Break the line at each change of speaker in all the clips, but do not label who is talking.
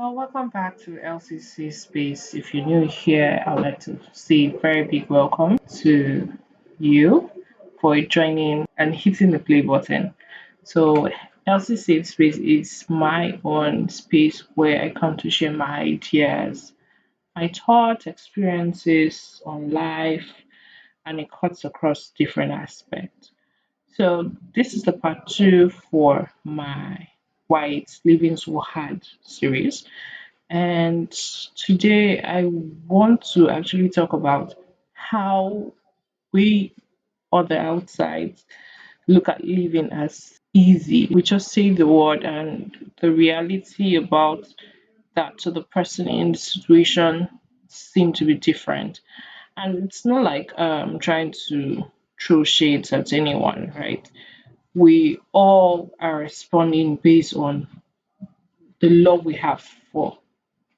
Welcome back to LCC Space. If you're new here, I'd like to say a very big welcome to you for joining and hitting the play button. So, LCC Space is my own space where I come to share my ideas, my thoughts, experiences on life, and it cuts across different aspects. So, this is the part two for my Why It's Living So Hard series. And today I want to actually talk about how we on the outside look at living as easy. We just say the word, and the reality about that to the person in the situation seem to be different. And it's not like trying to throw shades at anyone, right? We all are responding based on the love we have for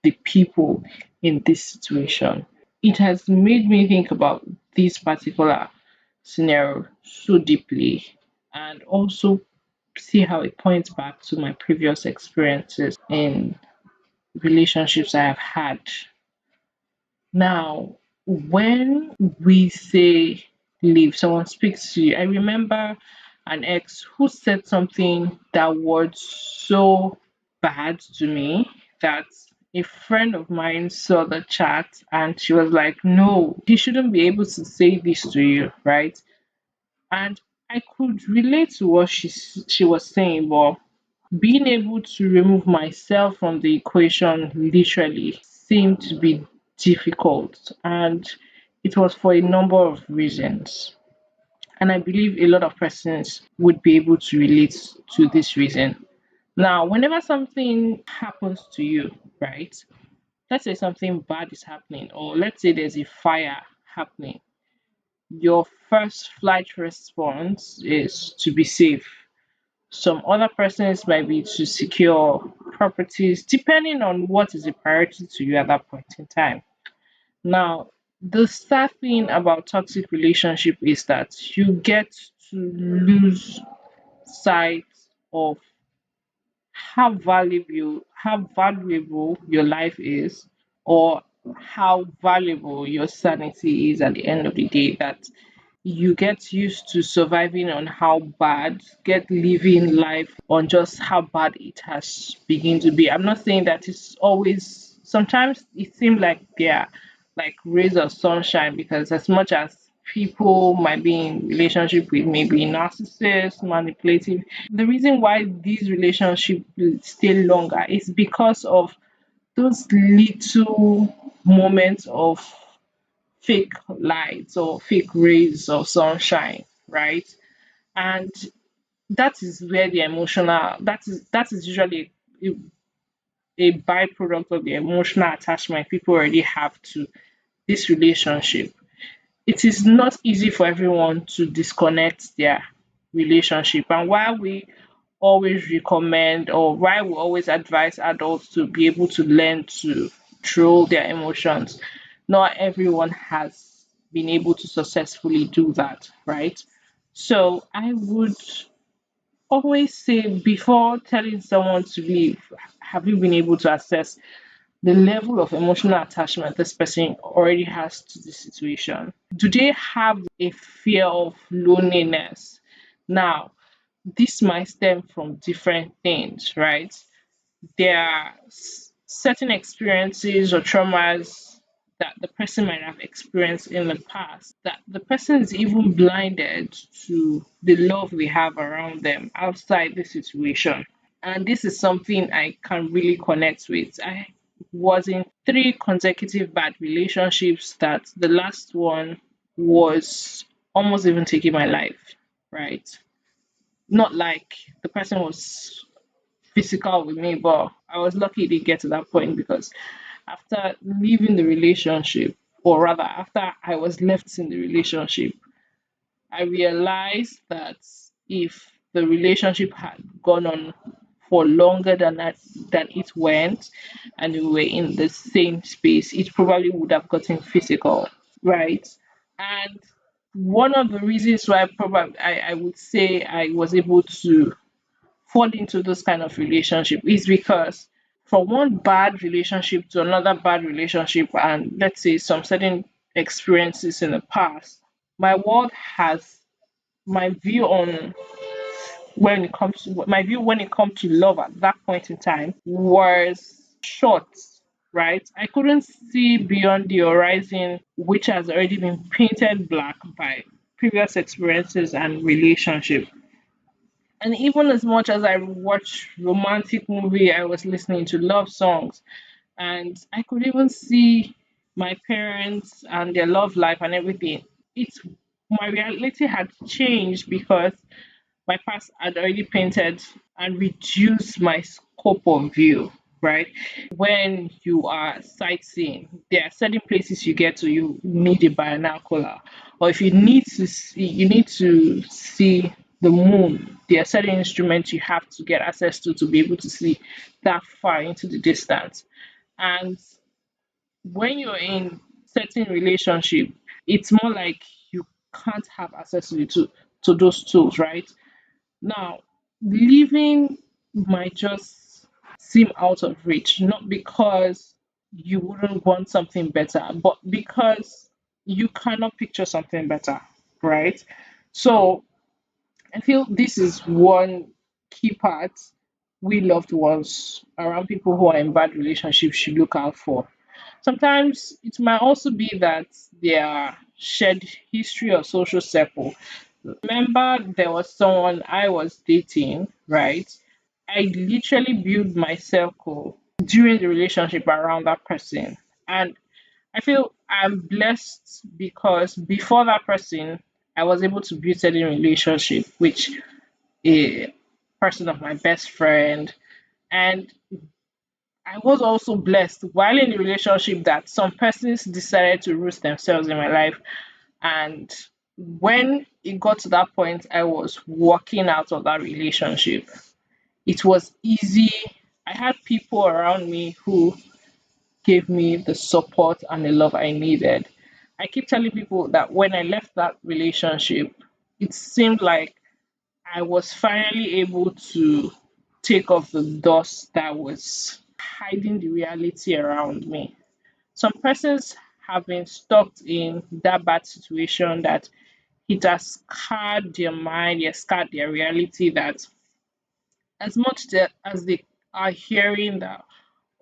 the people in this situation. It has made me think about this particular scenario so deeply and also see how it points back to my previous experiences in relationships I have had. Now, when we say leave, someone speaks to you. I remember an ex who said something that was so bad to me that a friend of mine saw the chat and she was like, no, he shouldn't be able to say this to you, right? And I could relate to what she was saying, but being able to remove myself from the equation literally seemed to be difficult, and it was for a number of reasons. And I believe a lot of persons would be able to relate to this reason. Now, whenever something happens to you, right? Let's say something bad is happening, or let's say there's a fire happening, your first flight response is to be safe. Some other persons might be to secure properties, depending on what is a priority to you at that point in time. Now, the sad thing about toxic relationship is that you get to lose sight of how valuable your life is, or how valuable your sanity is at the end of the day. That you get used to surviving on how bad, get living life on just how bad it has begin to be. I'm not saying that it's always, sometimes it seems like they're like rays of sunshine, because as much as people might be in relationship with maybe narcissists, manipulative, the reason why these relationships stay longer is because of those little moments of fake lights or fake rays of sunshine, right? And that is where the emotional, that is usually a byproduct of the emotional attachment people already have to this relationship. It is not easy for everyone to disconnect their relationship, and while we always recommend, or why we always advise adults to be able to learn to control their emotions, not everyone has been able to successfully do that, right? So I would always say, before telling someone to leave, have you been able to assess the level of emotional attachment this person already has to the situation? Do they have a fear of loneliness? Now, this might stem from different things, right? There are certain experiences or traumas that the person might have experienced in the past, that the person is even blinded to the love we have around them outside the situation. And this is something I can really connect with. I was in three consecutive bad relationships that the last one was almost even taking my life, right? Not like the person was physical with me, but I was lucky to get to that point, because after leaving the relationship, or rather, after I was left in the relationship, I realized that if the relationship had gone on for longer than it went, and we were in the same space, it probably would have gotten physical, right? And one of the reasons why probably I would say I was able to fall into this kind of relationship is because from one bad relationship to another bad relationship, and let's say some certain experiences in the past, my world has my view on when it comes to my view when it comes to love at that point in time was short, right? I couldn't see beyond the horizon, which has already been painted black by previous experiences and relationship. And even as much as I watch romantic movie, I was listening to love songs, and I could even see my parents and their love life and everything. It's my reality had changed because my past had already painted and reduced my scope of view, right? When you are sightseeing, there are certain places you get to, you need a binocular. Or if you need to see the moon, there are certain instruments you have to get access to be able to see that far into the distance. And when you're in certain relationship, it's more like you can't have access to those tools, right? Now, leaving might just seem out of reach, not because you wouldn't want something better, but because you cannot picture something better, right? So I feel this is one key part we loved ones around people who are in bad relationships should look out for. Sometimes it might also be that their shared history or social circle. Remember, there was someone I was dating, right? I literally built my circle during the relationship around that person. And I feel I'm blessed because before that person, I was able to build certain relationship, which a person of my best friend. And I was also blessed while in the relationship that some persons decided to root themselves in my life. And when it got to that point, I was walking out of that relationship. It was easy. I had people around me who gave me the support and the love I needed. I keep telling people that when I left that relationship, it seemed like I was finally able to take off the dust that was hiding the reality around me. Some persons have been stuck in that bad situation that it has scarred their mind, it has scarred their reality that as much as they are hearing that,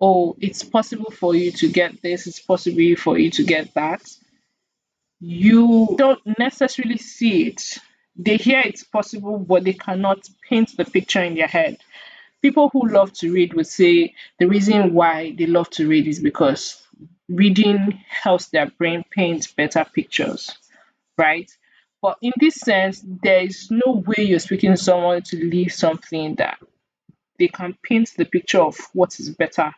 oh, it's possible for you to get this, it's possible for you to get that, you don't necessarily see it. They hear it's possible, but they cannot paint the picture in their head. People who love to read would say the reason why they love to read is because reading helps their brain paint better pictures, right? But in this sense, there is no way you're speaking to someone to leave something that they can paint the picture of what is better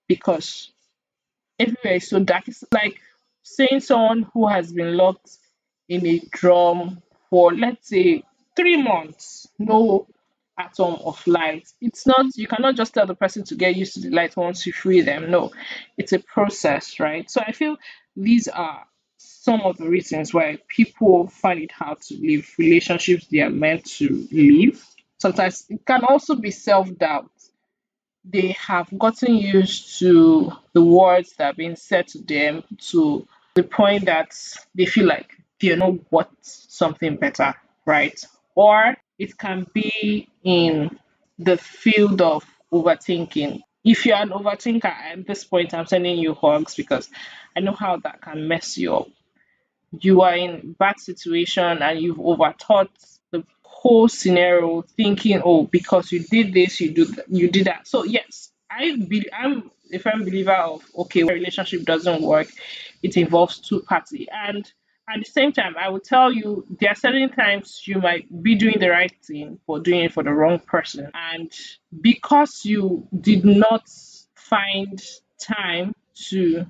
because everywhere is so dark. It's like saying someone who has been locked in a drum for, let's say, 3 months, no atom of light. It's not, you cannot just tell the person to get used to the light once you free them. No, it's a process, right? So I feel these are some of the reasons why people find it hard to leave relationships they are meant to leave. Sometimes it can also be self doubt. They have gotten used to the words that are being said to them to the point that they feel like they're not worth something better, right? Or it can be in the field of overthinking. If you're an overthinker at this point, I'm sending you hugs because I know how that can mess you up. You are in bad situation and you've overthought the whole scenario thinking, oh, because you did this, you did that. So yes, I'm a firm believer of, okay, when a relationship doesn't work, it involves two party. And at the same time, I will tell you there are certain times you might be doing the right thing but doing it for the wrong person, and because you did not find time to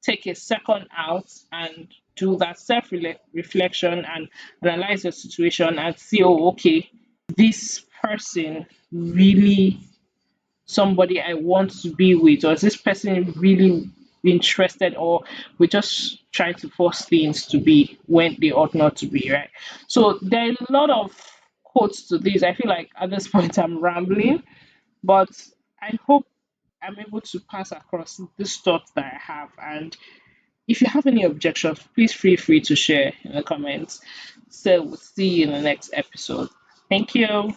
take a second out and do that self reflection and analyze your situation and see, oh, okay, this person really somebody I want to be with, or is this person really interested, or we're just trying to force things to be when they ought not to be, right? So there are a lot of quotes to this. I feel like at this point I'm rambling, but I hope I'm able to pass across this thought that I have. And if you have any objections, please feel free to share in the comments. So we'll see you in the next episode. Thank you.